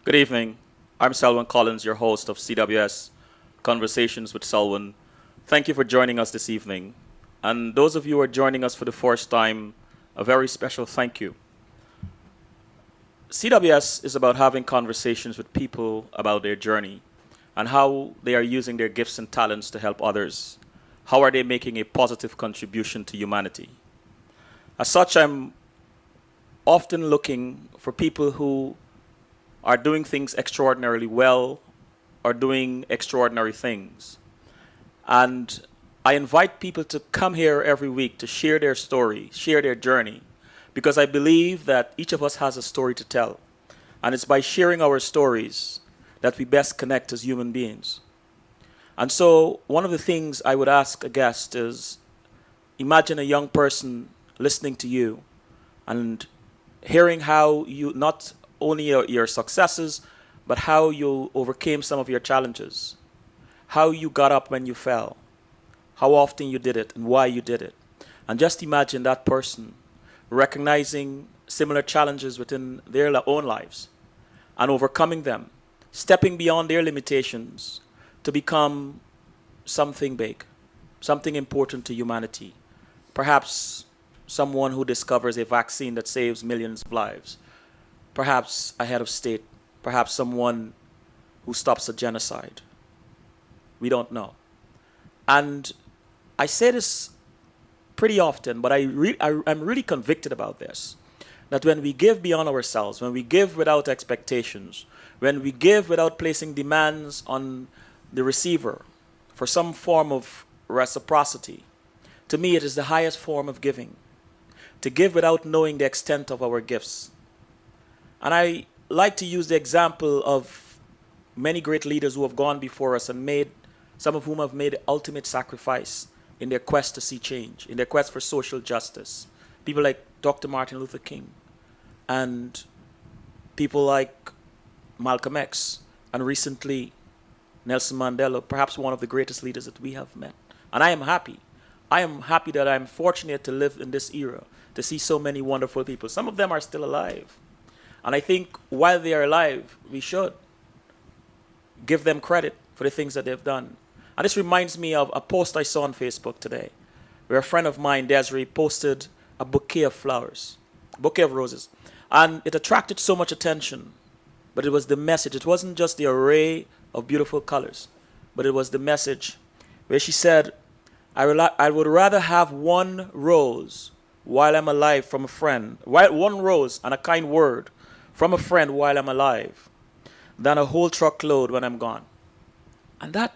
Good evening. I'm Selwyn Collins, your host of CWS Conversations with Selwyn. Thank you for joining us this evening. And those of you who are joining us for the first time, a very special thank you. CWS is about having conversations with people about their journey and how they are using their gifts and talents to help others. How are they making a positive contribution to humanity? As such, I'm often looking for people who are doing things extraordinarily well or doing extraordinary things. And I invite people to come here every week to share their story, share their journey, because I believe that each of us has a story to tell. And it's by sharing our stories that we best connect as human beings. And so one of the things I would ask a guest is, imagine a young person listening to you and hearing how you not only your successes, but how you overcame some of your challenges, how you got up when you fell, how often you did it, and why you did it. And just imagine that person recognizing similar challenges within their own lives and overcoming them, stepping beyond their limitations to become something big, something important to humanity. Perhaps someone who discovers a vaccine that saves millions of lives. Perhaps a head of state, perhaps someone who stops a genocide. We don't know. And I say this pretty often, but I'm really convicted about this, that when we give beyond ourselves, when we give without expectations, when we give without placing demands on the receiver for some form of reciprocity, to me it is the highest form of giving, to give without knowing the extent of our gifts. And I like to use the example of many great leaders who have gone before us and some of whom have made the ultimate sacrifice in their quest to see change, in their quest for social justice. People like Dr. Martin Luther King and people like Malcolm X and recently Nelson Mandela, perhaps one of the greatest leaders that we have met. And I am happy. I am happy that I'm fortunate to live in this era, to see so many wonderful people. Some of them are still alive. And I think while they are alive, we should give them credit for the things that they've done. And this reminds me of a post I saw on Facebook today, where a friend of mine, Desiree, posted a bouquet of flowers, a bouquet of roses. And it attracted so much attention, but it was the message. It wasn't just the array of beautiful colors, but it was the message where she said, I would rather have one rose while I'm alive from a friend, one rose and a kind word from a friend while I'm alive, than a whole truckload when I'm gone. And that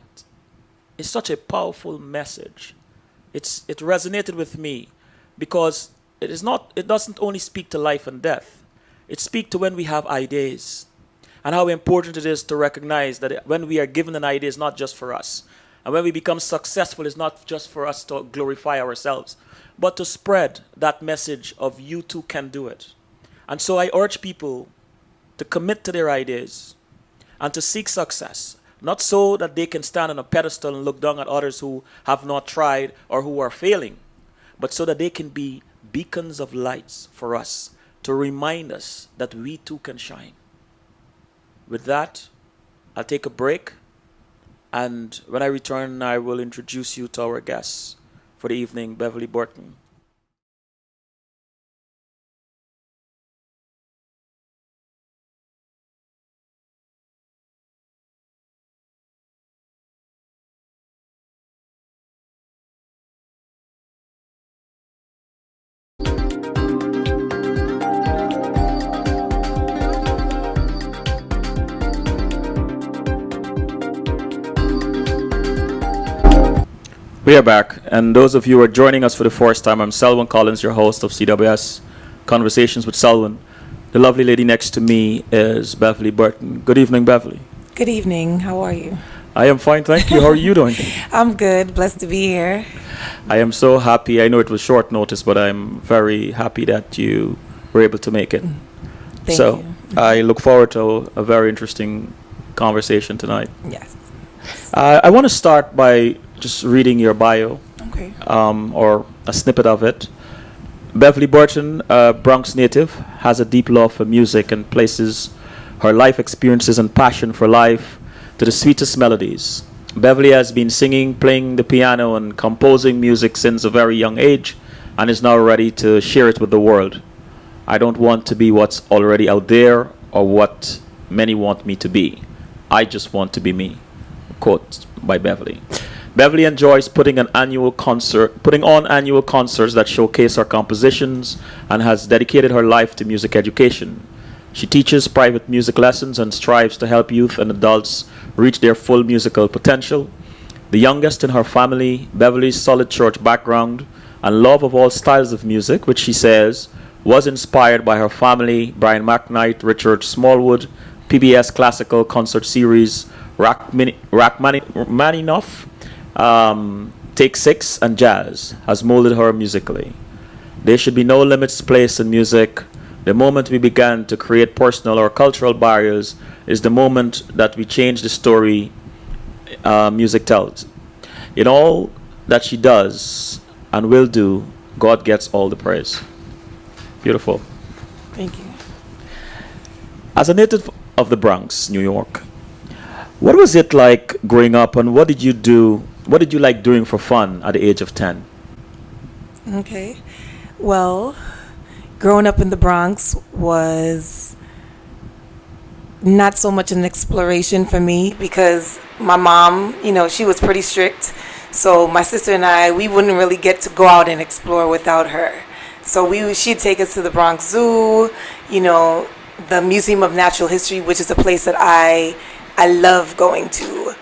is such a powerful message. It resonated with me because it doesn't only speak to life and death. It speaks to when we have ideas and how important it is to recognize that when we are given an idea, it's not just for us. And when we become successful, it's not just for us to glorify ourselves, but to spread that message of you too can do it. And so I urge people to commit to their ideas and to seek success, not so that they can stand on a pedestal and look down at others who have not tried or who are failing, but so that they can be beacons of lights for us to remind us that we too can shine. With that, I'll take a break, and when I return, I will introduce you to our guests for the evening, Beverley Burton. We are back, and those of you who are joining us for the first time, I'm Selwyn Collins, your host of CWS Conversations with Selwyn. The lovely lady next to me is Beverley Burton. Good evening, Beverley. Good evening. How are you? I am fine, thank you. How are you doing? I'm good. Blessed to be here. I am so happy. I know it was short notice, but I'm very happy that you were able to make it. Thank you. I look forward to a very interesting conversation tonight. Yes. I want to start by just reading your bio, Okay. or a snippet of it. Beverley Burton, a Bronx native, has a deep love for music and places her life experiences and passion for life to the sweetest melodies. Beverly has been singing, playing the piano, and composing music since a very young age and is now ready to share it with the world. I don't want to be what's already out there or what many want me to be. I just want to be me. Quote by Beverly. Beverly enjoys putting on annual concerts that showcase her compositions and has dedicated her life to music education. She teaches private music lessons and strives to help youth and adults reach their full musical potential. The youngest in her family, Beverly's solid church background and love of all styles of music, which she says was inspired by her family, Brian McKnight, Richard Smallwood, PBS Classical Concert Series, Rachmaninoff, Take Six, and jazz, has molded her musically. There should be no limits placed in music. The moment we began to create personal or cultural barriers is the moment that we change the story music tells. In all that she does and will do, God gets all the praise. Beautiful. Thank you. As a native of the Bronx, New York, what was it like growing up, and what did you do? What did you like doing for fun at the age of 10? Okay. Well, growing up in the Bronx was not so much an exploration for me because my mom, she was pretty strict. So my sister and I, we wouldn't really get to go out and explore without her. So she'd take us to the Bronx Zoo, the Museum of Natural History, which is a place that I love going to.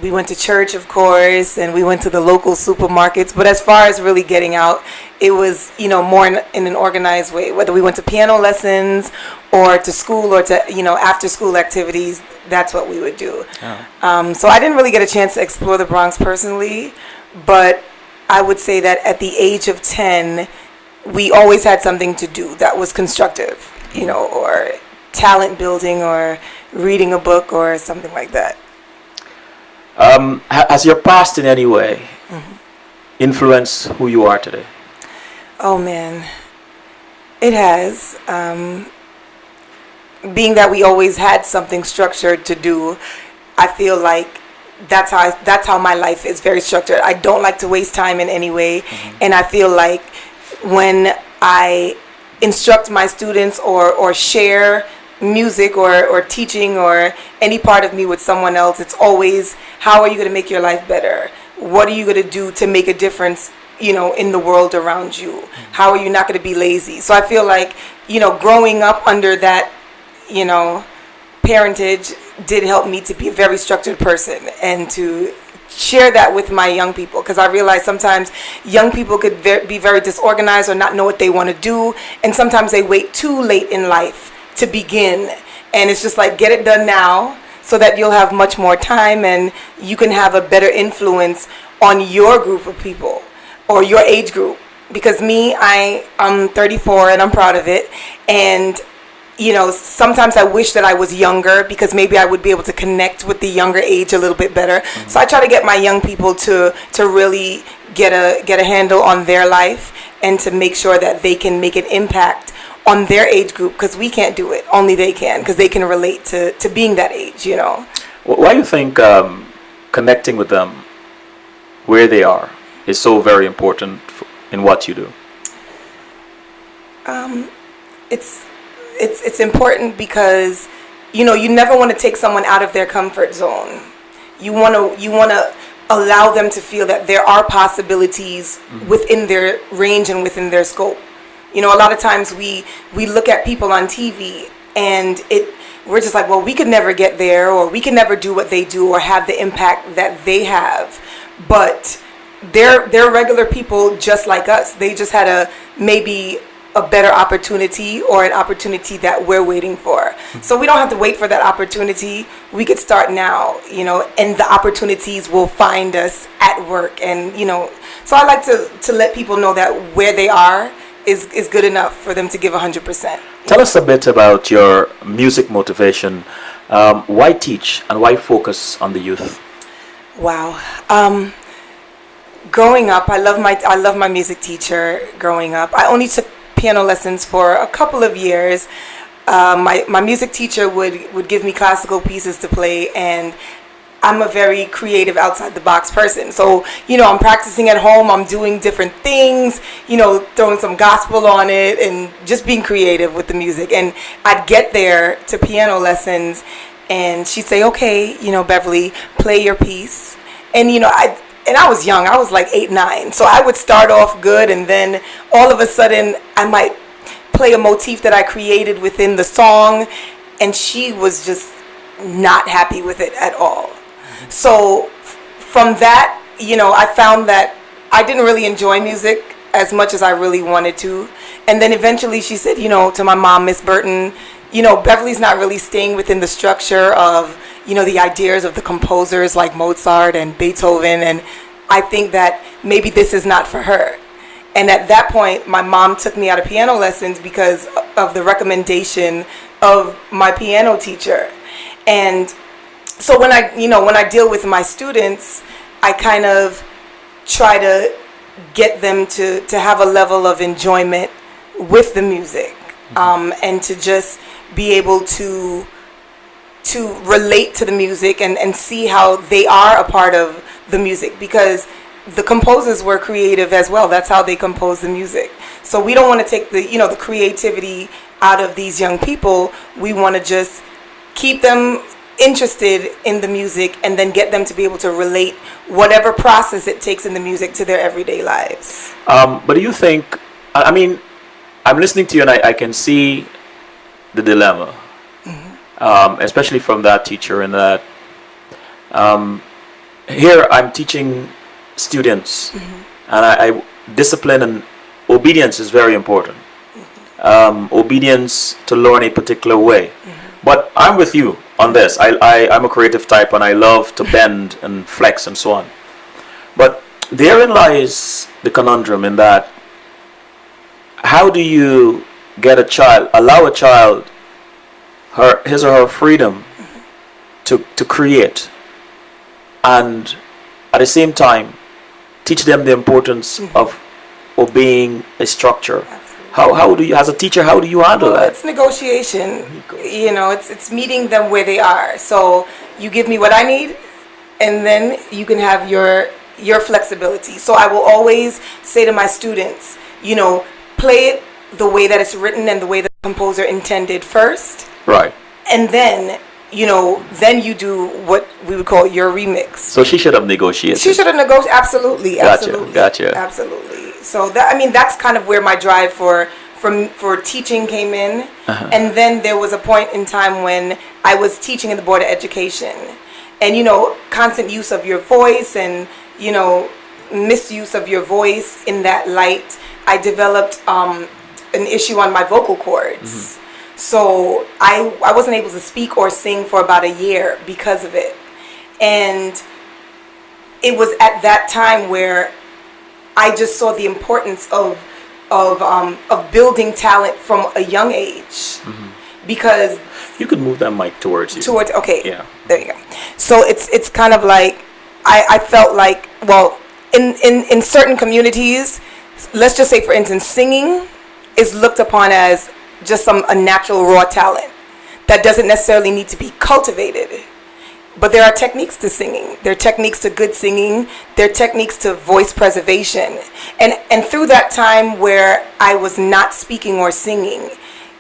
We went to church, of course, and we went to the local supermarkets. But as far as really getting out, it was, more in an organized way. Whether we went to piano lessons or to school or to, after school activities, that's what we would do. Oh. So I didn't really get a chance to explore the Bronx personally, but I would say that at the age of 10, we always had something to do that was constructive, or talent building or reading a book or something like that. Has your past in any way influenced who you are today? Oh man, it has. Being that we always had something structured to do, I feel like that's how my life is, very structured. I don't like to waste time in any way, and I feel like when I instruct my students or share music or teaching or any part of me with someone else, it's always, how are you going to make your life better? What are you going to do to make a difference, in the world around you? How are you not going to be lazy? So I feel like, growing up under that, parentage did help me to be a very structured person and to share that with my young people, because I realize sometimes young people could be very disorganized or not know what they want to do, and sometimes they wait too late in life to begin, and it's just like, get it done now so that you'll have much more time and you can have a better influence on your group of people or your age group. Because I'm 34 and I'm proud of it, and sometimes I wish that I was younger because maybe I would be able to connect with the younger age a little bit better. So I try to get my young people to really get a handle on their life and to make sure that they can make an impact on their age group, because we can't do it. Only they can, because they can relate to being that age, Why do you think connecting with them where they are is so very important in what you do? It's important because you never want to take someone out of their comfort zone. You want to allow them to feel that there are possibilities within their range and within their scope. A lot of times we look at people on TV and we're just like, well, we could never get there, or we can never do what they do or have the impact that they have. But they're regular people just like us. They just had maybe a better opportunity or an opportunity that we're waiting for. So we don't have to wait for that opportunity. We could start now, and the opportunities will find us at work. And, so I like to let people know that where they are is good enough for them to give 100%. Tell us a bit about your music motivation. Why teach and why focus on the youth? Wow. Growing up, I love my music teacher. Growing up, I only took piano lessons for a couple of years. My music teacher would give me classical pieces to play, and I'm a very creative, outside the box person. So, I'm practicing at home, I'm doing different things, throwing some gospel on it and just being creative with the music. And I'd get there to piano lessons and she'd say, okay, Beverly, play your piece. And, I was young, I was like 8, 9. So I would start off good, and then all of a sudden I might play a motif that I created within the song, and she was just not happy with it at all. So from that, I found that I didn't really enjoy music as much as I really wanted to. And then eventually she said, to my mom, Miss Burton, Beverly's not really staying within the structure of, the ideas of the composers like Mozart and Beethoven. And I think that maybe this is not for her. And at that point, my mom took me out of piano lessons because of the recommendation of my piano teacher. And so when I deal with my students, I kind of try to get them to have a level of enjoyment with the music, and to just be able to relate to the music and see how they are a part of the music, because the composers were creative as well. That's how they compose the music. So we don't want to take the creativity out of these young people. We want to just keep them interested in the music and then get them to be able to relate whatever process it takes in the music to their everyday lives. But do you think, I'm listening to you and I can see the dilemma, especially from that teacher, in that here I'm teaching students, and I discipline and obedience is very important. Obedience to learn a particular way. But I'm with you on this. I'm a creative type and I love to bend and flex and so on. But therein lies the conundrum, in that how do you allow a child his or her freedom to create, and at the same time teach them the importance of obeying a structure? How do you, as a teacher, how do you handle that? It's negotiation. It's meeting them where they are. So you give me what I need, and then you can have your flexibility. So I will always say to my students, play it the way that it's written and the way the composer intended first. Right. And then, then you do what we would call your remix. So she should have negotiated. She should have negotiated. Absolutely. Gotcha. Absolutely. So that's kind of where my drive for teaching came in. And then there was a point in time when I was teaching in the Board of Education, and constant use of your voice and misuse of your voice in that light, I developed an issue on my vocal cords. So I wasn't able to speak or sing for about a year because of it. And it was at that time where I just saw the importance of building talent from a young age. Because you could move that mic towards you. Okay. Yeah. There you go. So it's kind of like I felt like, well, in certain communities, let's just say for instance, singing is looked upon as just a natural raw talent that doesn't necessarily need to be cultivated. But there are techniques to singing. There are techniques to good singing. There are techniques to voice preservation. And through that time where I was not speaking or singing,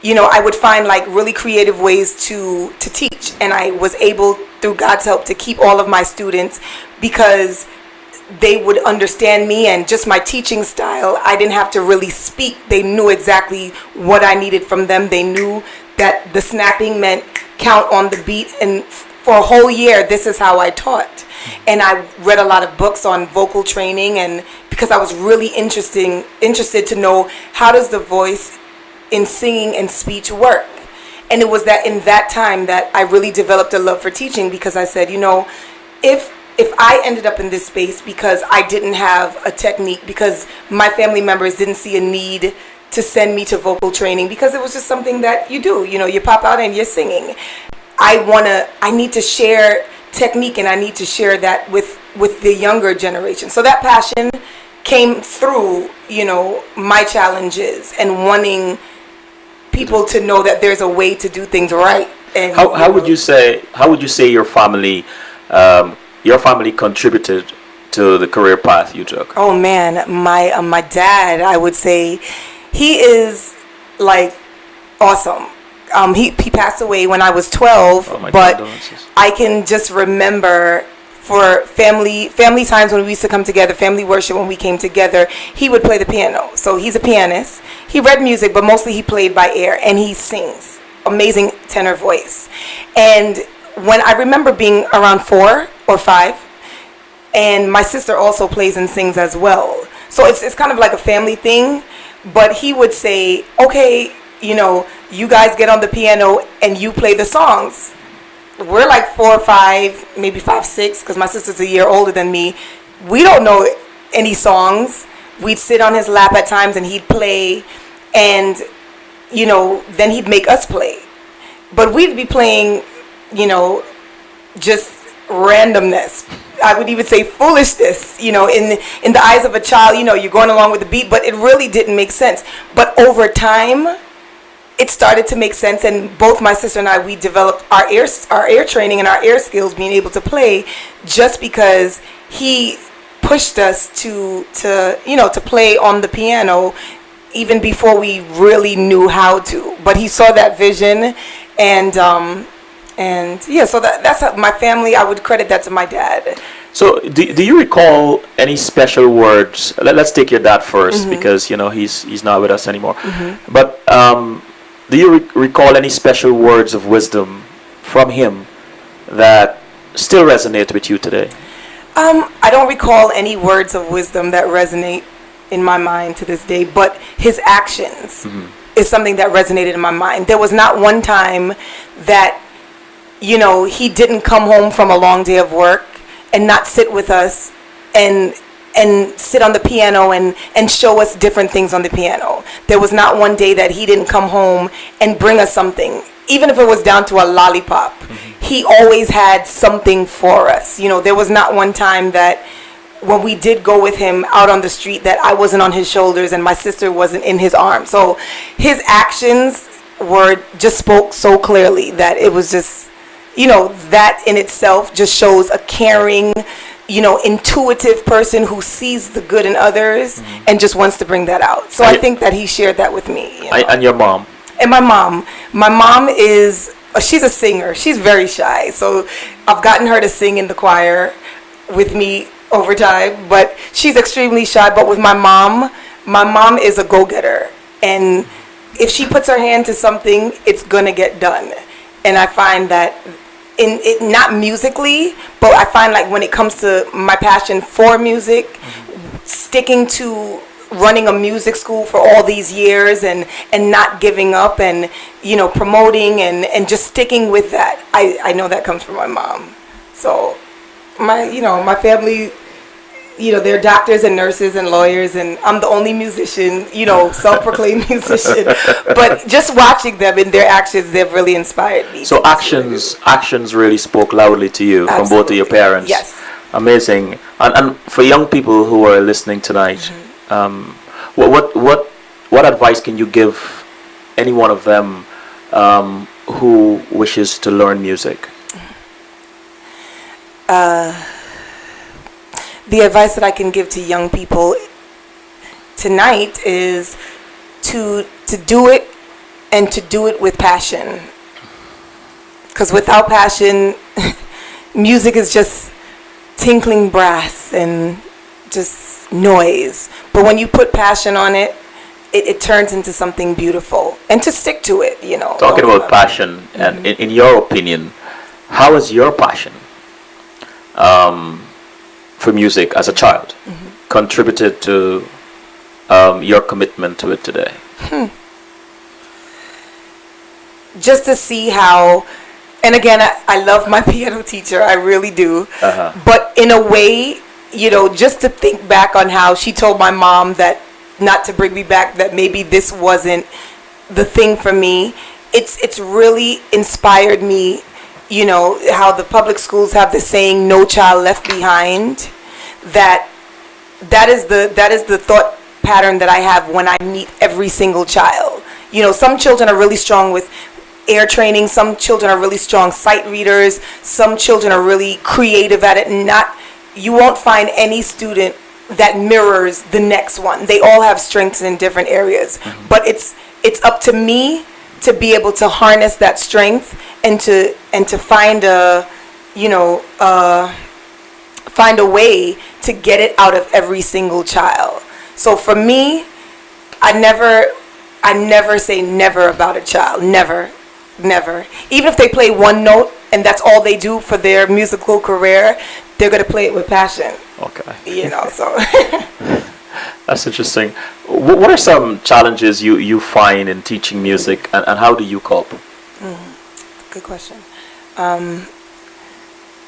I would find like really creative ways to teach. And I was able, through God's help, to keep all of my students, because they would understand me and just my teaching style. I didn't have to really speak. They knew exactly what I needed from them. They knew that the snapping meant count on the beat, and for a whole year, this is how I taught. And I read a lot of books on vocal training, and because I was really interested to know, how does the voice in singing and speech work? And it was that in that time that I really developed a love for teaching, because I said, if I ended up in this space because I didn't have a technique, because my family members didn't see a need to send me to vocal training because it was just something that you do. You know, you pop out and you're singing. I need to share technique, and I need to share that with the younger generation. So that passion came through, you know, my challenges and wanting people to know that there's a way to do things right. And how would you say your family contributed to the career path you took? Oh man, my dad, I would say, he is like awesome. He passed away when I was 12, but condolences. I can just remember for family times when we used to come together, family worship when we came together, he would play the piano. So he's a pianist. He read music, but mostly he played by ear, and he sings. Amazing tenor voice. And when I remember being around 4 or 5, and my sister also plays and sings as well. So it's kind of like a family thing, but he would say, okay, you know, you guys get on the piano and you play the songs. We're like 4 or 5, maybe 5, 6, because my sister's a year older than me. We don't know any songs. We'd sit on his lap at times and he'd play, and, you know, then he'd make us play. But we'd be playing, you know, just randomness. I would even say foolishness, you know, in the eyes of a child. You know, you're going along with the beat, but it really didn't make sense. But over time, it started to make sense, and both my sister and I, we developed our ear training and our ear skills, being able to play, just because he pushed us to play on the piano even before we really knew how to. But he saw that vision, and yeah, so that's how my family, I would credit that to my dad. So do you recall any special words? Let's take your dad first, mm-hmm. because, you know, he's not with us anymore. Mm-hmm. But do you recall any special words of wisdom from him that still resonate with you today? I don't recall any words of wisdom that resonate in my mind to this day, but his actions mm-hmm. is something that resonated in my mind. There was not one time that, you know, he didn't come home from a long day of work and not sit with us and sit on the piano and show us different things on the piano. There was not one day that he didn't come home and bring us something, even if it was down to a lollipop. Mm-hmm. He always had something for us. You know, there was not one time that when we did go with him out on the street that I wasn't on his shoulders and my sister wasn't in his arms. So his actions just spoke so clearly that it was just, you know, that in itself just shows a caring, you know, intuitive person who sees the good in others mm-hmm. and just wants to bring that out. So I think that he shared that with me. You know? And your mom? And my mom she's a singer. She's very shy. So I've gotten her to sing in the choir with me over time, but she's extremely shy. But with my mom is a go-getter. And if she puts her hand to something, it's going to get done. And I find that not musically, but I find like when it comes to my passion for music, mm-hmm. sticking to running a music school for all these years and not giving up and, you know, promoting and just sticking with that, I know that comes from my mom. So my family, you know, they're doctors and nurses and lawyers, and I'm the only musician, you know, self-proclaimed musician. But just watching them and their actions, they've really inspired me. So actions really spoke loudly to you. Absolutely. From both of your parents. Yes. Amazing. And for young people who are listening tonight, mm-hmm. What advice can you give any one of them who wishes to learn music? The advice that I can give to young people tonight is to do it, and to do it with passion. Because without passion, music is just tinkling brass and just noise. But when you put passion on it, it turns into something beautiful. And to stick to it, you know. Talking about passion, mm-hmm. and in your opinion, how is your passion for music as a child mm-hmm. contributed to your commitment to it today? Just to see how, and again, I love my piano teacher, I really do. Uh-huh. But in a way, you know, just to think back on how she told my mom that not to bring me back that maybe this wasn't the thing for me. It's really inspired me, you know, how the public schools have the saying "no child left behind." That is the thought pattern that I have when I meet every single child. You know, some children are really strong with air training, some children are really strong sight readers, some children are really creative at it, and you won't find any student that mirrors the next one. They all have strengths in different areas. Mm-hmm. But it's up to me to be able to harness that strength and to find a way to get it out of every single child. So for me, I never say never about a child. Never. Even if they play one note and that's all they do for their musical career, they're going to play it with passion. Okay. You know, so. That's interesting. What are some challenges you find in teaching music, and how do you cope? Good question.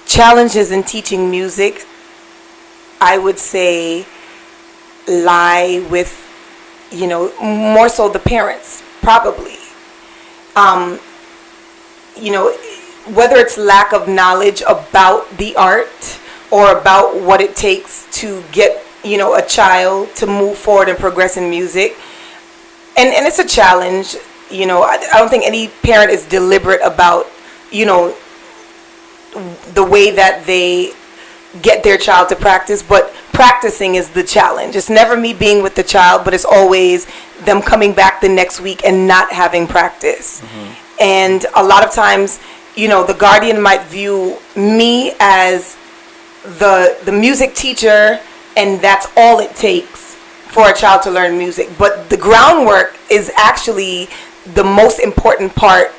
Challenges in teaching music, I would say, lie with, you know, more so the parents, probably. You know, whether it's lack of knowledge about the art or about what it takes to get, you know, a child to move forward and progress in music. And it's a challenge, you know. I don't think any parent is deliberate about, you know, the way that they get their child to practice, but practicing is the challenge. It's never me being with the child, but it's always them coming back the next week and not having practice. Mm-hmm. And a lot of times, you know, the guardian might view me as the music teacher, and that's all it takes for a child to learn music. But the groundwork is actually the most important part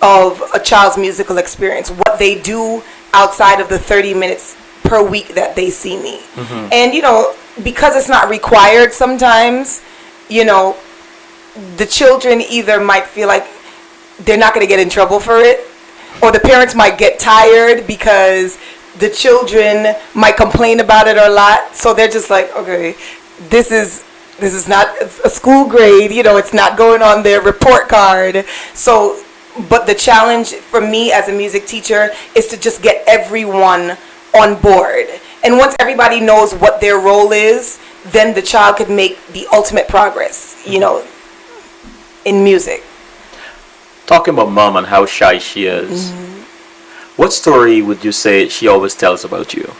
of a child's musical experience, what they do outside of the 30 minutes per week that they see me. Mm-hmm. And, you know, because it's not required sometimes, you know, the children either might feel like they're not going to get in trouble for it, or the parents might get tired because the children might complain about it a lot. So they're just like, okay, this is not a school grade, you know, it's not going on their report card. So, but the challenge for me as a music teacher is to just get everyone on board. And once everybody knows what their role is, then the child could make the ultimate progress, you know, in music. Talking about mom and how shy she is, what story would you say she always tells about you?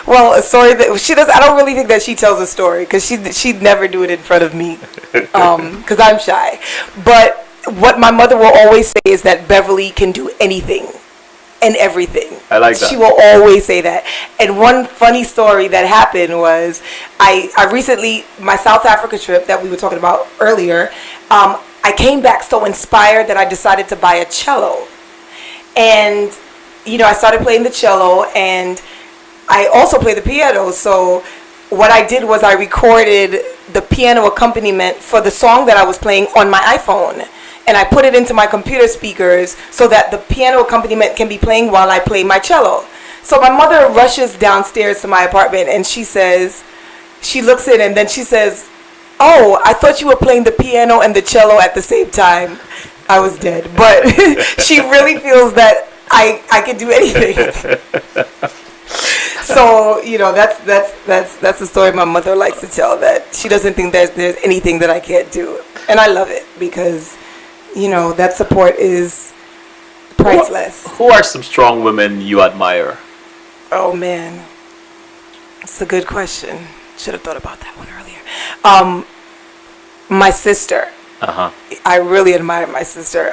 Well, a story that she does. I don't really think that she tells a story because she'd never do it in front of me because I'm shy. But what my mother will always say is that Beverly can do anything and everything. I like that. She will always say that. And one funny story that happened was I recently, my South Africa trip that we were talking about earlier, I came back so inspired that I decided to buy a cello. And, you know, I started playing the cello, and I also play the piano. So what I did was I recorded the piano accompaniment for the song that I was playing on my iPhone. And I put it into my computer speakers so that the piano accompaniment can be playing while I play my cello. So my mother rushes downstairs to my apartment, and she looks in, and then she says, "Oh, I thought you were playing the piano and the cello at the same time." I was dead. But she really feels that I can do anything. So, you know, that's the story my mother likes to tell, that she doesn't think there's anything that I can't do. And I love it because, you know, that support is priceless. Who are some strong women you admire? Oh, man. That's a good question. Should have thought about that one earlier. My sister. Uh-huh. I really admire my sister.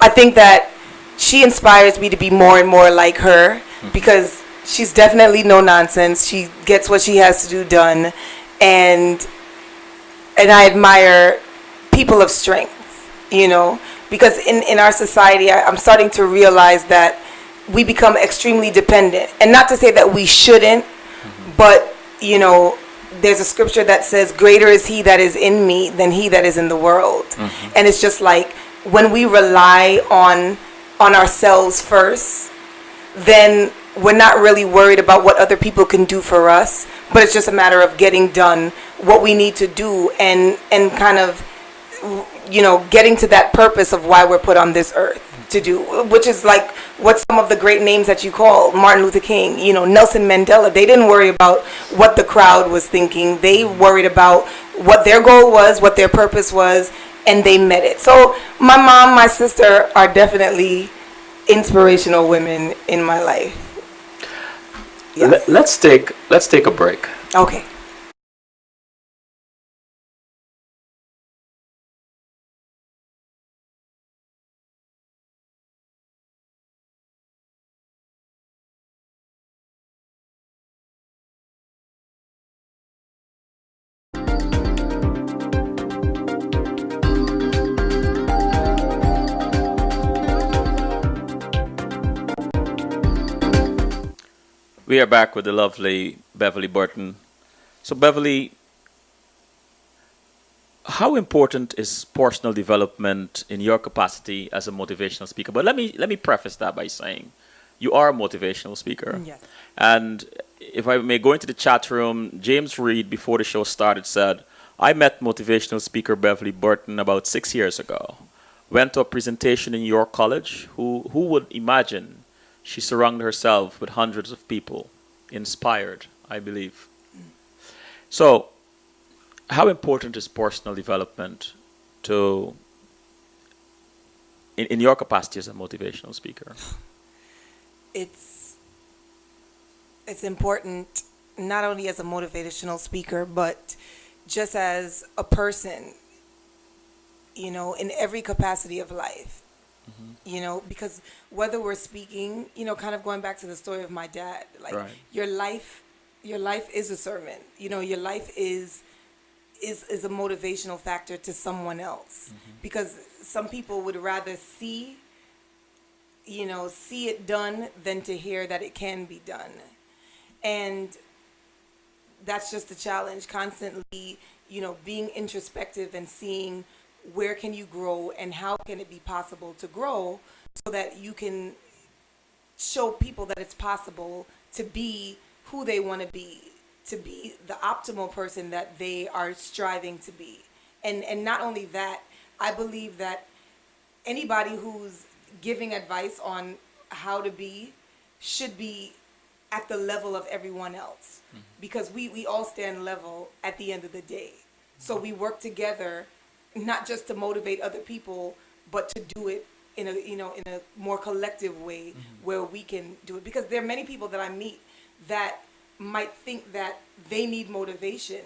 I think that she inspires me to be more and more like her because she's definitely no nonsense. She gets what she has to do done. And I admire people of strength, you know, because in our society, I'm starting to realize that we become extremely dependent. And not to say that we shouldn't, but, you know, there's a scripture that says, greater is he that is in me than he that is in the world. Mm-hmm. And it's just like, when we rely on ourselves first, then we're not really worried about what other people can do for us, but it's just a matter of getting done what we need to do, and kind of, getting to that purpose of why we're put on this earth to do, which is like what some of the great names that you call, Martin Luther King, Nelson Mandela. They didn't worry about what the crowd was thinking. They worried about what their goal was, what their purpose was, and they met it. So my mom, my sister are definitely inspirational women in my life. Yes. Let's take a break. Okay. We are back with the lovely Beverley Burton. So, Beverley, how important is personal development in your capacity as a motivational speaker? But let me preface that by saying you are a motivational speaker. Yes. And if I may go into the chat room, James Reed, before the show started, said, I met motivational speaker Beverley Burton about 6 years ago. Went to a presentation in York College. Who would imagine she surrounded herself with hundreds of people, inspired, I believe. So, how important is personal development to in your capacity as a motivational speaker? It's important not only as a motivational speaker, but just as a person, in every capacity of life. Because whether we're speaking, kind of going back to the story of my dad, like Right. your life is a sermon. Your life is a motivational factor to someone else, because some people would rather see it done than to hear that it can be done. And that's just the challenge, constantly, being introspective and seeing where can you grow and how can it be possible to grow, so that you can show people that it's possible to be who they want to be the optimal person that they are striving to be. And not only that, I believe that anybody who's giving advice on how to be should be at the level of everyone else, because we all stand level at the end of the day. So we work together, not just to motivate other people, but to do it in a more collective way, where we can do it. Because there are many people that I meet that might think that they need motivation,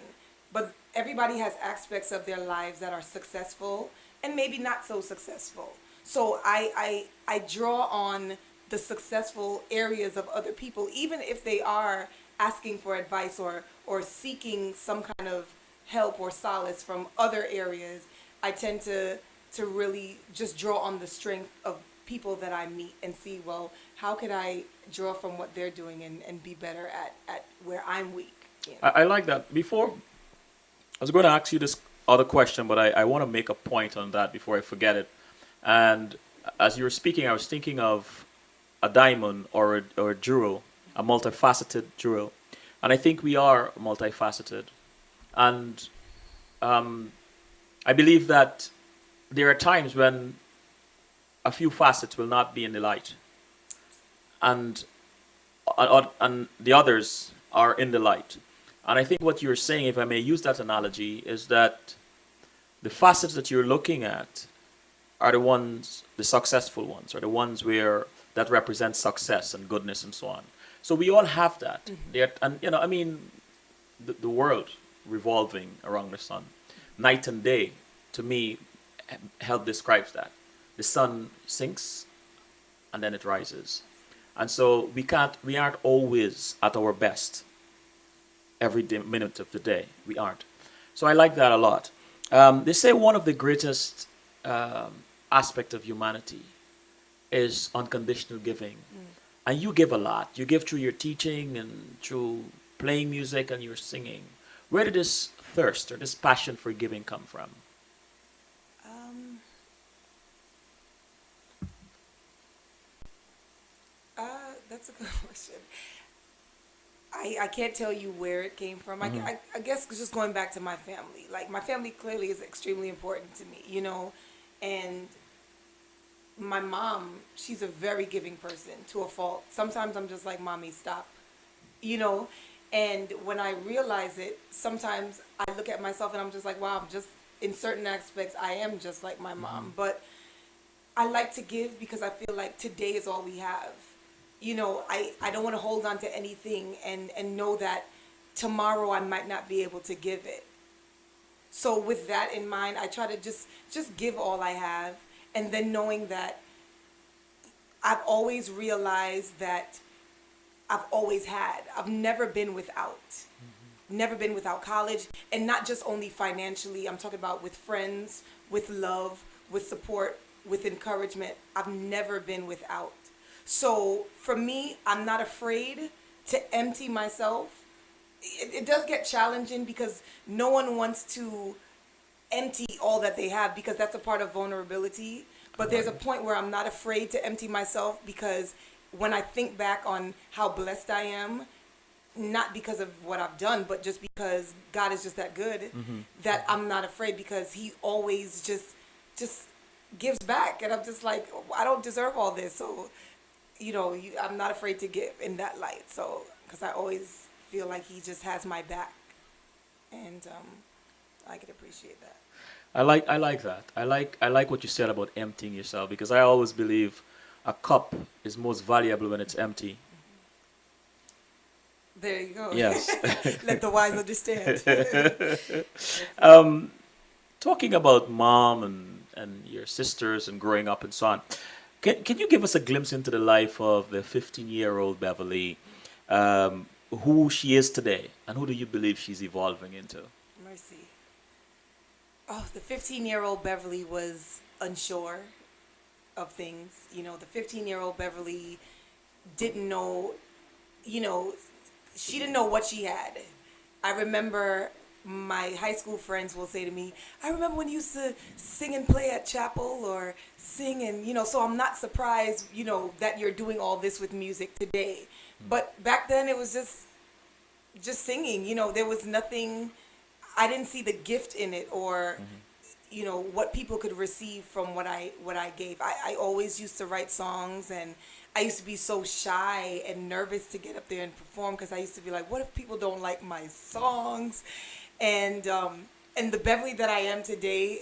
but everybody has aspects of their lives that are successful and maybe not so successful. So I draw on the successful areas of other people, even if they are asking for advice or seeking some kind of help or solace from other areas. I tend to really just draw on the strength of people that I meet and see, well, how can I draw from what they're doing and be better at where I'm weak. I like that. Before, I was going to ask you this other question, but I want to make a point on that before I forget it. And as you were speaking, I was thinking of a diamond or a jewel, a multifaceted jewel. And I think we are multifaceted. And I believe that there are times when a few facets will not be in the light, and the others are in the light. And I think what you're saying, if I may use that analogy, is that the facets that you're looking at are the ones, the successful ones, are the ones where that represent success and goodness and so on. So we all have that. And I mean, the world revolving around the sun, night and day, to me, help describes that. The sun sinks and then it rises. And so we aren't always at our best every minute of the day. We aren't. So I like that a lot. They say one of the greatest aspect of humanity is unconditional giving. And you give a lot. You give through your teaching and through playing music and your singing. Where did this thirst or this passion for giving come from? That's a good question. I can't tell you where it came from. Hmm. I guess just going back to my family. Like, my family clearly is extremely important to me, and my mom, she's a very giving person to a fault. Sometimes I'm just like, Mommy, stop, you know? And when I realize it, sometimes I look at myself and I'm just like, wow, I'm just, in certain aspects, I am just like my Hmm. mom. But I like to give because I feel like today is all we have. I don't want to hold on to anything and know that tomorrow I might not be able to give it. So with that in mind, I try to just give all I have, and then knowing that I've always realized that I've always had. I've never been without. Never been without college, and not just only financially. I'm talking about with friends, with love, with support, with encouragement. I've never been without. So for me, I'm not afraid to empty myself. It does get challenging because no one wants to empty all that they have, because that's a part of vulnerability. But there's a Right. point where I'm not afraid to empty myself, because when I think back on how blessed I am, not because of what I've done, but just because God is just that good, Hmm. that I'm not afraid, because He always just gives back, and I'm just like, I don't deserve all this, so I'm not afraid to give in that light. So because I always feel like He just has my back, and I can appreciate that. I like that. I like what you said about emptying yourself, because I always believe a cup is most valuable when it's empty. There you go. Yes. Let the wise understand. That's it. um, Talking about mom and your sisters and growing up and so on, can you give us a glimpse into the life of the 15-year-old Beverly, who she is today, and who do you believe she's evolving into? Mercy. Oh, the 15-year-old Beverly was unsure of things. The 15-year-old Beverly didn't know, you know, she didn't know what she had. I remember my high school friends will say to me, I remember when you used to sing and play at chapel, or sing, and, so I'm not surprised, that you're doing all this with music today. But back then it was just singing. There was nothing, I didn't see the gift in it, or what people could receive from what I gave. I always used to write songs, and I used to be so shy and nervous to get up there and perform, because I used to be like, what if people don't like my songs? And the Beverly that I am today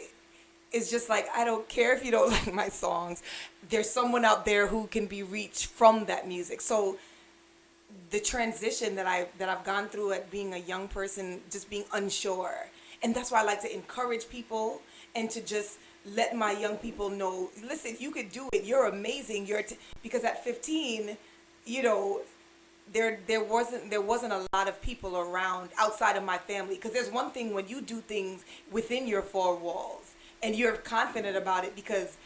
is just like, I don't care if you don't like my songs. There's someone out there who can be reached from that music. So the transition that I've gone through at being a young person, just being unsure. And that's why I like to encourage people, and to just let my young people know, listen, you could do it. You're amazing. Because at 15, you know, there wasn't a lot of people around outside of my family. Because there's one thing when you do things within your four walls and you're confident about it, because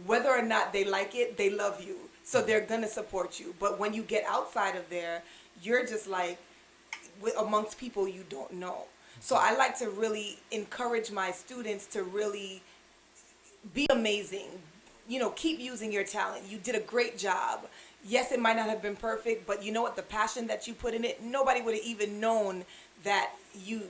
whether or not they like it, they love you. So they're going to support you. But when you get outside of there, you're just like amongst people you don't know. So I like to really encourage my students to really be amazing. Keep using your talent. You did a great job. Yes, it might not have been perfect, but you know what? The passion that you put in it, nobody would have even known that you.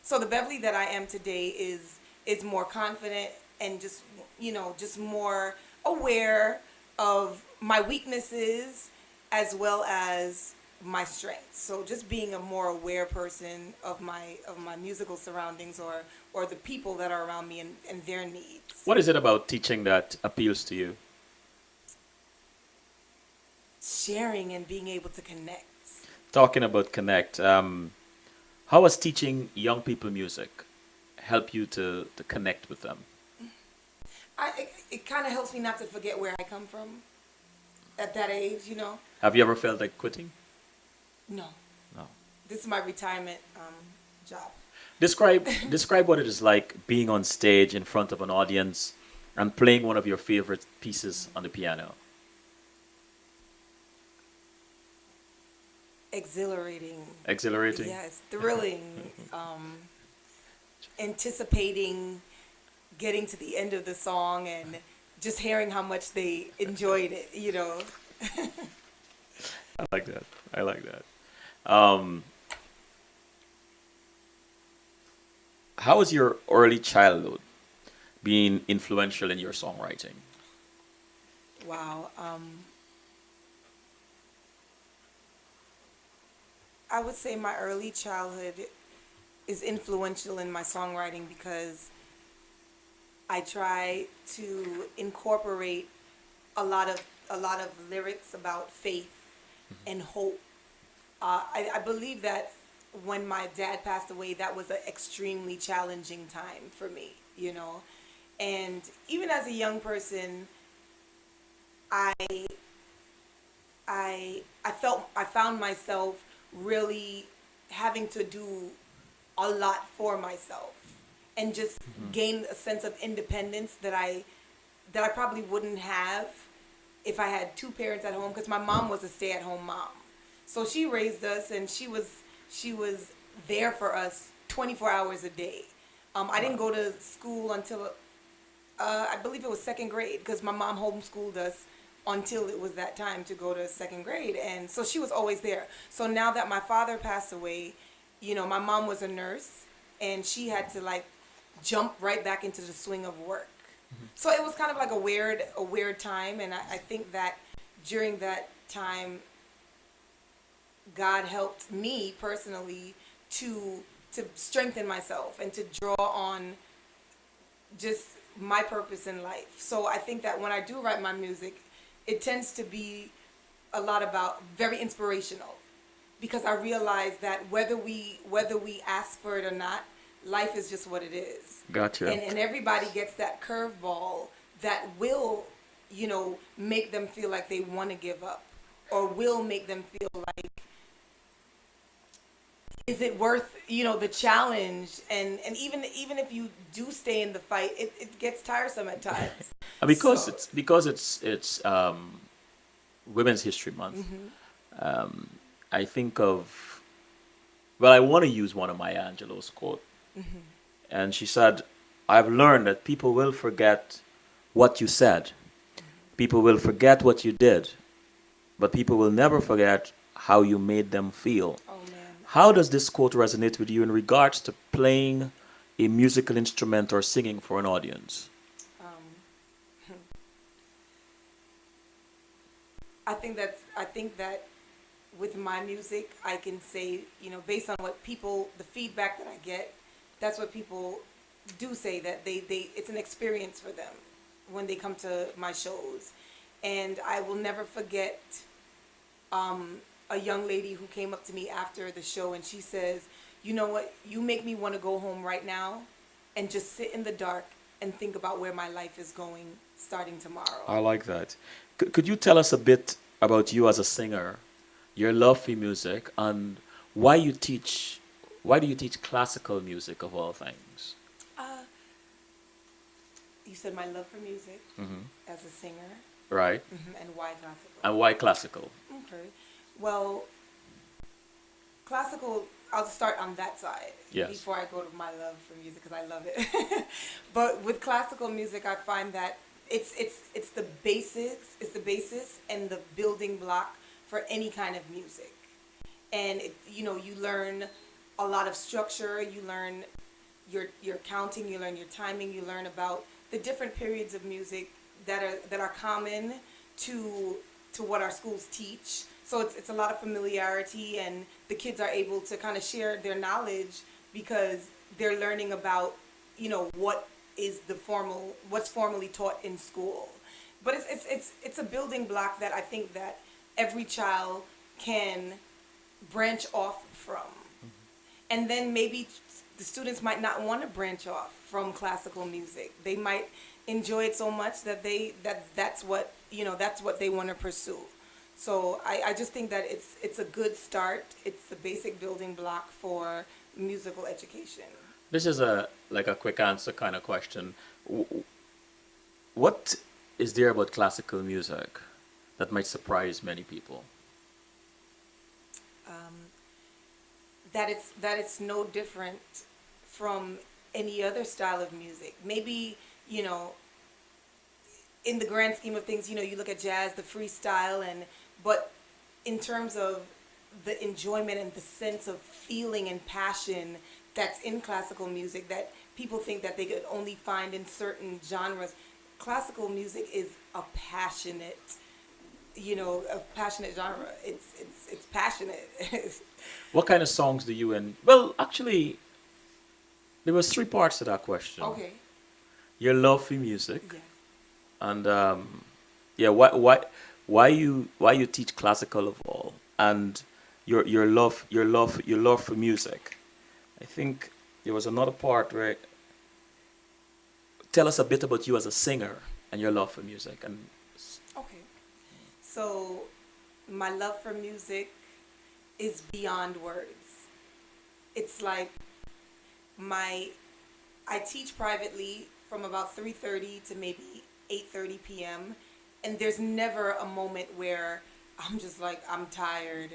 So the Beverly that I am today is more confident, and just more aware of my weaknesses as well as my strengths. So just being a more aware person of my musical surroundings, or the people that are around me, and their needs. What is it about teaching that appeals to you? Sharing and being able to connect. Talking about connect, how has teaching young people music help you to connect with them? It kind of helps me not to forget where I come from at that age. Have you ever felt like quitting? No, No. this is my retirement job. Describe what it is like being on stage in front of an audience and playing one of your favorite pieces on the piano. Exhilarating. Exhilarating. Yes, thrilling. Anticipating getting to the end of the song, and just hearing how much they enjoyed it. I like that. I like that. Um, how was your early childhood being influential in your songwriting? Wow. I would say my early childhood is influential in my songwriting because I try to incorporate a lot of lyrics about faith and hope. I believe that when my dad passed away, that was an extremely challenging time for me, you know. And even as a young person, I I found myself really having to do a lot for myself and just gain a sense of independence that I probably wouldn't have if I had two parents at home, because my mom was a stay-at-home mom. So she raised us, and she was there for us 24 hours a day. I didn't go to school until I believe it was second grade, because my mom homeschooled us until it was that time to go to second grade, and so she was always there. So now that my father passed away, my mom was a nurse, and she had to like jump right back into the swing of work. So it was kind of like a weird time, and I think that during that time, God helped me personally to to strengthen myself and to draw on just my purpose in life. So I think that when I do write my music, it tends to be a lot about very inspirational, because I realize that whether we ask for it or not, life is just what it is. Gotcha. And everybody gets that curveball that will, make them feel like they want to give up, or will make them feel like, is it worth, the challenge? And even if you do stay in the fight, it gets tiresome at times. Because So, it's Women's History Month. mhm. Um, I think of, well, I want to use one of Maya Angelou's quote, and she said, "I've learned that people will forget what you said, people will forget what you did, but people will never forget how you made them feel." Oh man. How does this quote resonate with you in regards to playing a musical instrument or singing for an audience? Um, I think that with my music, I can say, based on what people, the feedback that I get, that's what people do say, that they it's an experience for them when they come to my shows. And I will never forget a young lady who came up to me after the show, and she says, "You know what? You make me want to go home right now and just sit in the dark and think about where my life is going starting tomorrow." I like that. Could you tell us a bit about you as a singer, your love for music, and why you teach? Why do you teach classical music of all things? Uh, you said my love for music Hmm. as a singer, Right. and why classical. And why classical? Okay. Well, classical, I'll start on that side Yes. before I go to my love for music, because I love it. But with classical music, I find that it's the basics, it's the basis and the building block for any kind of music. And you learn a lot of structure, you learn your counting, you learn your timing, you learn about the different periods of music that are common to what our schools teach. So it's a lot of familiarity, and the kids are able to kind of share their knowledge because they're learning about, what's formally taught in school. But it's a building block that I think that every child can branch off from. And then maybe the students might not want to branch off from classical music. They might enjoy it so much that that's what they want to pursue. So I just think that it's a good start. It's the basic building block for musical education. This is a quick answer kind of question. What is there about classical music that might surprise many people? Um, that it's no different from any other style of music. Maybe, you know, in the grand scheme of things, you look at jazz, the freestyle, but in terms of the enjoyment and the sense of feeling and passion that's in classical music that people think that they could only find in certain genres. Classical music is a passionate, a passionate genre. It's passionate. What kind of songs do you and well, actually, there was three parts to that question. Okay. Your love for music, Yeah. and yeah, why you teach classical of all, and your love for music. I think there was another part where tell us a bit about you as a singer and your love for music, and Okay. So my love for music is beyond words. It's like my I teach privately from about 3:30 to maybe 8:30 p.m. and there's never a moment where I'm just like I'm tired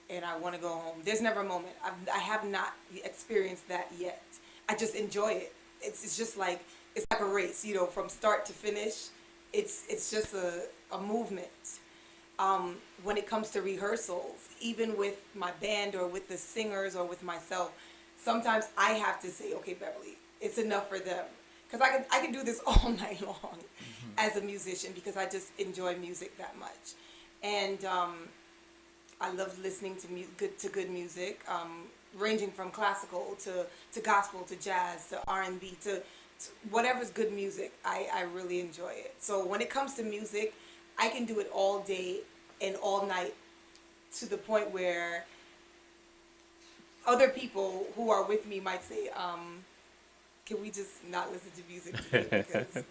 and I want to go home. There's never a moment. I have not experienced that yet. I just enjoy it. It's just like it's like a race, from start to finish. It's just a movement. When it comes to rehearsals, even with my band or with the singers or with myself, sometimes I have to say, okay, Beverly, it's enough for them. Because I can do this all night long as a musician because I just enjoy music that much. And I love listening to good music, ranging from classical to gospel to jazz to R&B to whatever's good music. I really enjoy it. So when it comes to music, I can do it all day and all night to the point where other people who are with me might say, can we just not listen to music today? Because,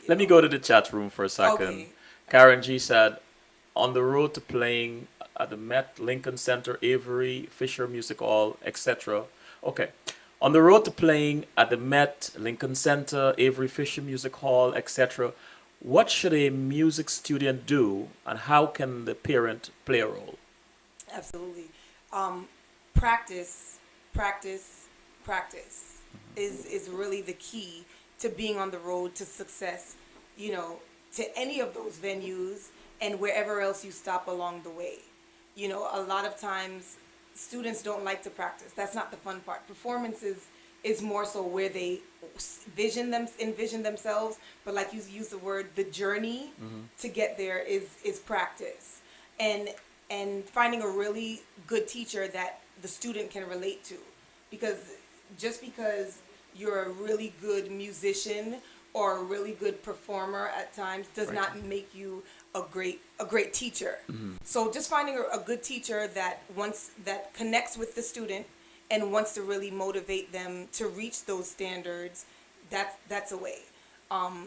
let me go to the chat room for a second. Okay. Karen G said, on the road to playing at the Met, Lincoln Center, Avery, Fisher Music Hall, etc. Okay. On the road to playing at the Met, Lincoln Center, Avery, Fisher Music Hall, etc., what should a music student do and how can the parent play a role? Absolutely. Practice, practice, practice is really the key to being on the road to success, to any of those venues and wherever else you stop along the way. A lot of times students don't like to practice. That's not the fun part. Performances is more so where they envision themselves, but like you use the word, the journey to get there is practice. And finding a really good teacher that the student can relate to. Because just because you're a really good musician or a really good performer at times does Right. not make you a great teacher. So just finding a good teacher that connects with the student and wants to really motivate them to reach those standards, that's a way.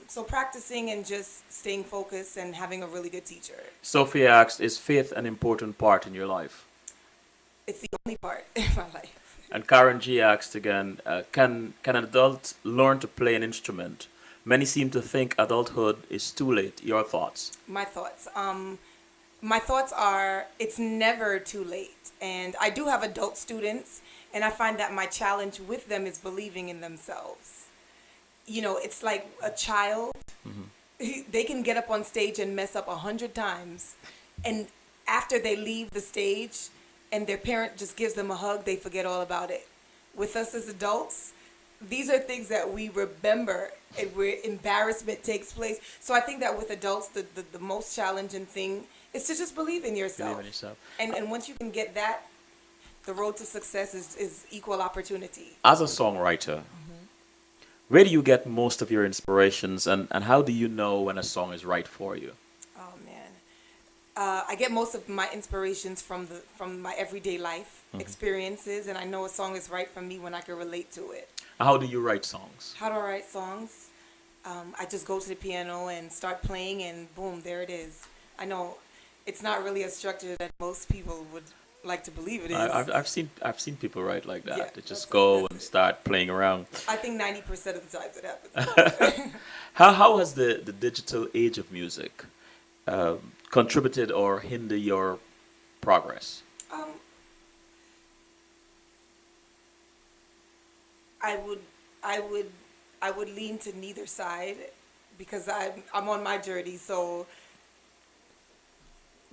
So practicing and just staying focused and having a really good teacher. Sophia asked, is faith an important part in your life? It's the only part in my life. And Karen G asked again, can an adult learn to play an instrument? Many seem to think adulthood is too late. Your thoughts? My thoughts. My thoughts are it's never too late. And I do have adult students, and I find that my challenge with them is believing in themselves. It's like a child. They can get up on stage and mess up 100 times. And after they leave the stage and their parent just gives them a hug, they forget all about it. With us as adults, these are things that we remember and where embarrassment takes place. So I think that with adults, the most challenging thing is to just believe in yourself. Believe in yourself. And once you can get that, the road to success is equal opportunity. As a songwriter, where do you get most of your inspirations and how do you know when a song is right for you? Oh man, I get most of my inspirations from my everyday life experiences, and I know a song is right for me when I can relate to it. How do you write songs? How do I write songs? I just go to the piano and start playing, and boom, there it is. I know it's not really a structure that most people would like to believe it is. I've seen people write like that. Yeah, They just that's go it. and start playing around. I think 90% of the times it happens. How has the digital age of music contributed or hindered your progress? um, I would, I would, I would lean to neither side because I'm on my journey. So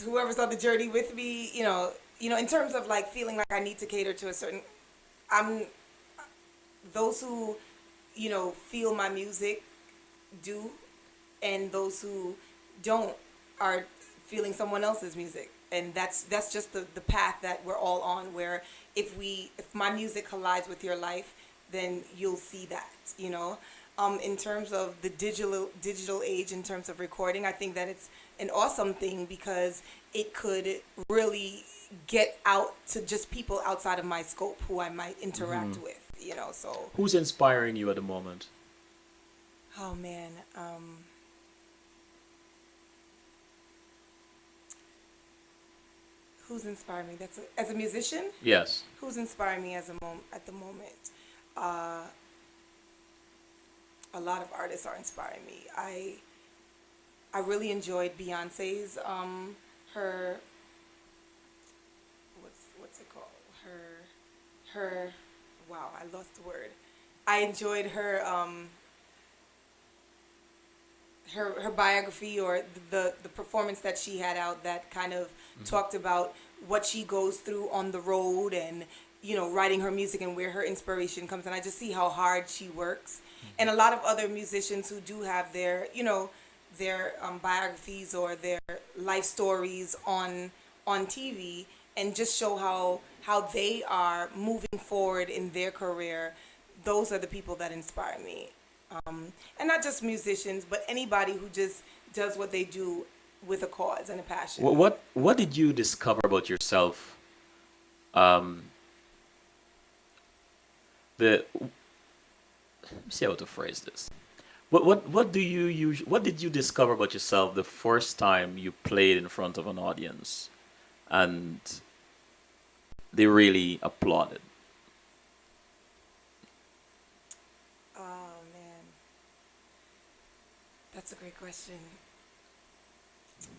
whoever's on the journey with me, in terms of like feeling like I need to cater to a certain, I'm those who, feel my music do, and those who don't are feeling someone else's music, and that's just the path that we're all on. Where if my music collides with your life, then you'll see that. In terms of the digital age, in terms of recording, I think that it's an awesome thing because it could really get out to just people outside of my scope who I might interact with. So Who's inspiring you at the moment? oh man. Who's inspiring me? As a musician. Yes. Who's inspiring me at the moment? Uh, a lot of artists are inspiring me. I really enjoyed Beyonce's her what's it called? Her wow, I lost the word. I enjoyed her biography, or the performance that she had out, that kind of talked about what she goes through on the road, and writing her music and where her inspiration comes. And I just see how hard she works. And a lot of other musicians who do have their biographies or their life stories on TV, and just show how they are moving forward in their career. Those are the people that inspire me. And not just musicians, but anybody who just does what they do with a cause and a passion. What did you discover about yourself? Um, the Let me see how to phrase this. What did you discover about yourself the first time you played in front of an audience and they really applauded? Oh man, that's a great question.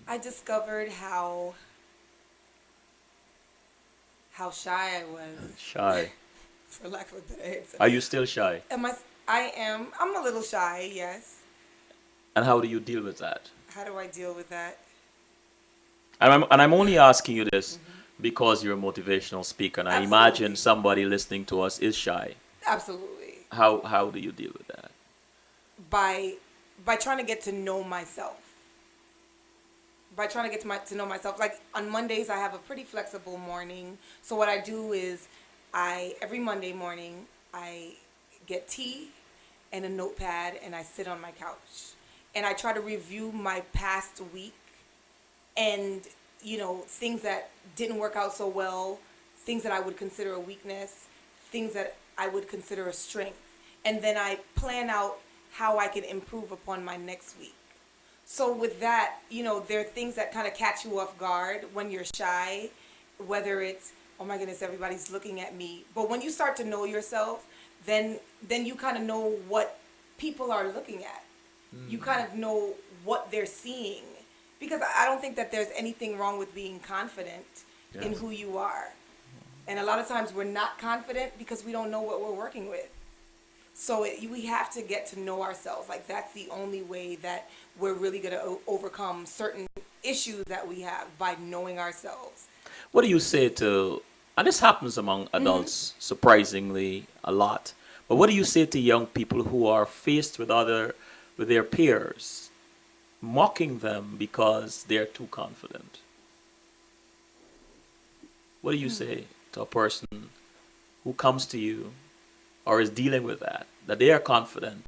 I discovered how shy I was, Shy. for lack of a better answer. Are you still shy? Am I? I am. I'm a little shy. Yes. And how do you deal with that? How do I deal with that? And I'm only asking you this because you're a motivational speaker, and I imagine Absolutely. somebody listening to us is shy. Absolutely. How do you deal with that? By by trying to get to know myself. By trying to get to know myself. Like on Mondays, I have a pretty flexible morning. So what I do is, every Monday morning, I get tea and a notepad, and I sit on my couch, and I try to review my past week, and things that didn't work out so well, things that I would consider a weakness, things that I would consider a strength, and then I plan out how I can improve upon my next week. So with that, there are things that kind of catch you off guard when you're shy, whether it's, oh my goodness, everybody's looking at me. But when you start to know yourself, then you kind of know what people are looking at. You kind of know what they're seeing. Because I don't think that there's anything wrong with being confident in Yes. who you are. And a lot of times we're not confident because we don't know what we're working with. So we have to get to know ourselves. Like that's the only way that we're really going to overcome certain issues that we have, by knowing ourselves. What do you say to, and this happens among adults surprisingly a lot, but what do you say to young people who are faced with their peers mocking them because they're too confident? What do you say to a person who comes to you or is dealing with that they are confident,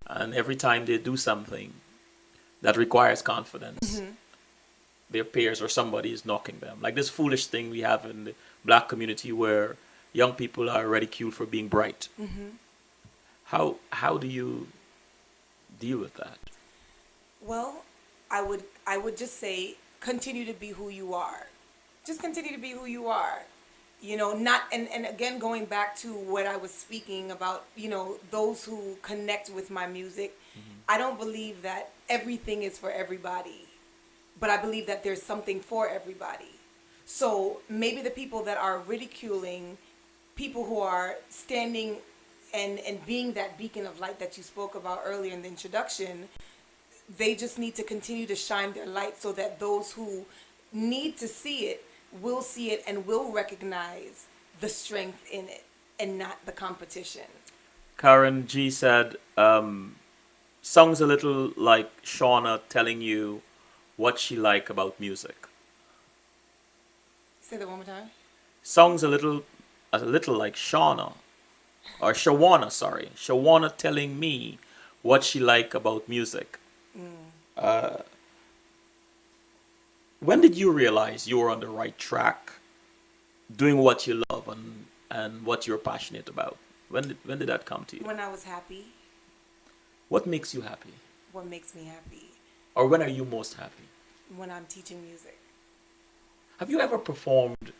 and every time they do something that requires confidence, their peers or somebody is knocking them? Like this foolish thing we have in the black community where young people are ridiculed for being bright. How do you deal with that? Well, I would just say, continue to be who you are. Just continue to be who you are. Not, and again, going back to what I was speaking about, those who connect with my music. I don't believe that everything is for everybody, but I believe that there's something for everybody. So maybe the people that are ridiculing people who are standing and being that beacon of light that you spoke about earlier in the introduction, they just need to continue to shine their light, so that those who need to see it will see it and will recognize the strength in it and not the competition. Karen G said, songs a little like Shauna telling you what she like about music. Say that one more time. Songs a little like Shauna or Shawana, sorry, Shawana telling me what she like about music. When did you realize you were on the right track, doing what you love and what you're passionate about? When did that come to you? When I was happy, What makes you happy? what makes me happy? Or when are you most happy? When I'm teaching music. Have you ever performed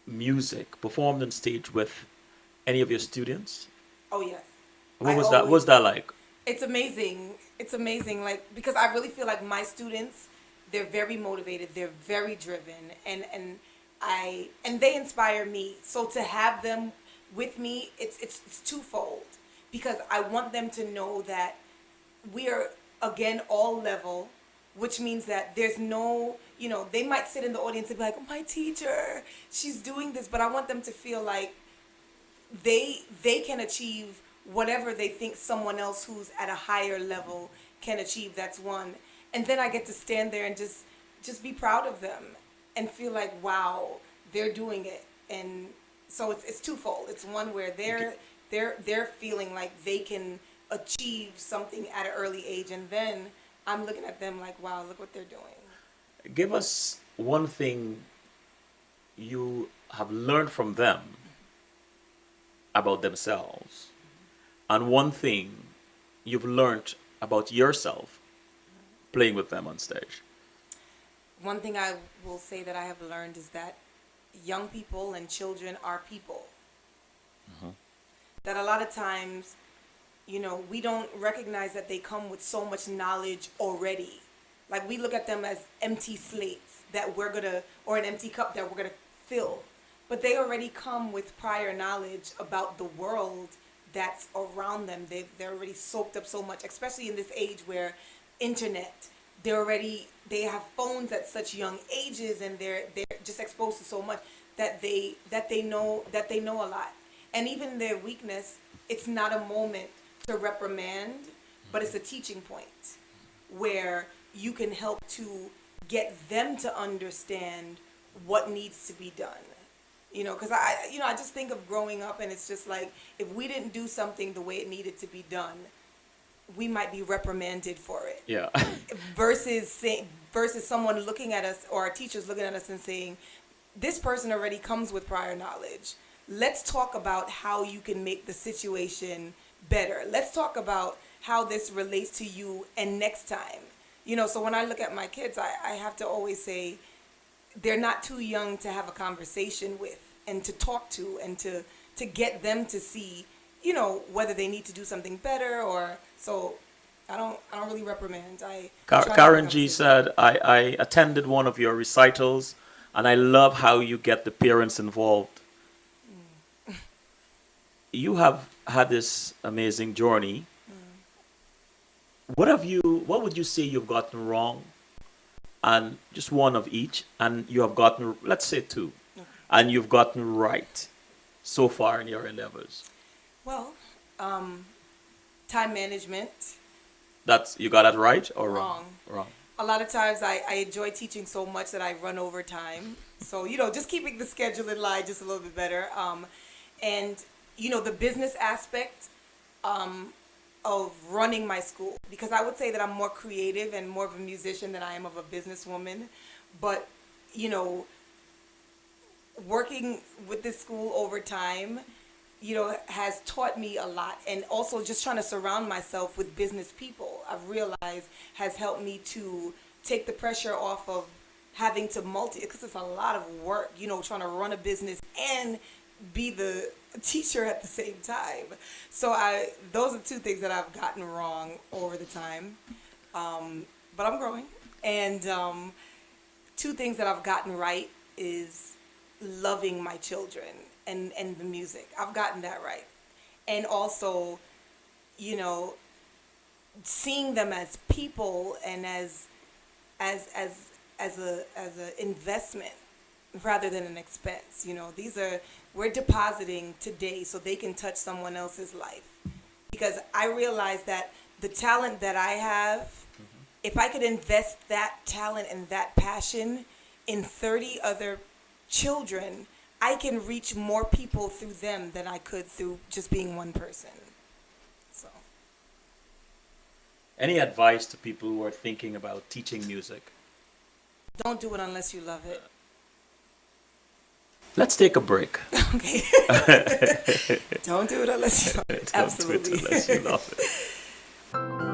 on stage with any of your students? Oh yes. What I was that? What always was that like? It's amazing. It's amazing, like because I really feel like my students, they're very motivated, they're very driven, and they inspire me. So to have them with me, it's twofold because I want them to know that we are again all level, which means that there's no, they might sit in the audience and be like, my teacher, she's doing this, but I want them to feel like they can achieve whatever they think someone else who's at a higher level can achieve. That's one. And then I get to stand there and just be proud of them and feel like, wow, they're doing it. And so it's twofold. It's one where they're feeling like they can achieve something at an early age, and then I'm looking at them like, wow, look what they're doing. Give us one thing you have learned from them about themselves, and one thing you've learned about yourself playing with them on stage. One thing I will say that I have learned is that young people and children are people. That a lot of times, we don't recognize that they come with so much knowledge already. Like we look at them as empty slates that or an empty cup that we're gonna fill. But they already come with prior knowledge about the world that's around them. They're already soaked up so much, especially in this age where internet, they have phones at such young ages, and they're just exposed to so much that they know a lot. And even their weakness, it's not a moment to reprimand, but it's a teaching point where you can help to get them to understand what needs to be done. Because I just think of growing up, and it's just like, if we didn't do something the way it needed to be done, we might be reprimanded for it. Yeah. Versus someone looking at us, or our teachers looking at us and saying, this person already comes with prior knowledge. Let's talk about how you can make the situation better. Let's talk about how this relates to you and next time. So when I look at my kids, I have to always say, they're not too young to have a conversation with and to talk to and to get them to see, whether they need to do something better. Or so I don't really reprimand. I try to have a Karen G conversation. said, I attended one of your recitals and I love how you get the parents involved. You have had this amazing journey. What would you say you've gotten wrong? And just one of each, and you have gotten, let's say two, and you've gotten right so far in your endeavors. Well, time management. You got that right or wrong? Wrong. Wrong. A lot of times I enjoy teaching so much that I run over time. So, just keeping the schedule in line just a little bit better. And, the business aspect of running my school, because I would say that I'm more creative and more of a musician than I am of a businesswoman. But, working with this school over time, has taught me a lot. And also just trying to surround myself with business people, I've realized has helped me to take the pressure off of having to because it's a lot of work, trying to run a business and be the teacher at the same time. So those are two things that I've gotten wrong over the time. But I'm growing. And two things that I've gotten right is loving my children and the music. I've gotten that right. And also, seeing them as people and as as a investment rather than an expense. You know, we're depositing today so they can touch someone else's life. Because I realize that the talent that I have, if I could invest that talent and that passion in 30 other children, I can reach more people through them than I could through just being one person. So, Any advice to people who are thinking about teaching music? don't do it unless you love it. Let's take a break. Okay. Don't do it unless you love it. Don't do Absolutely. it unless you love it.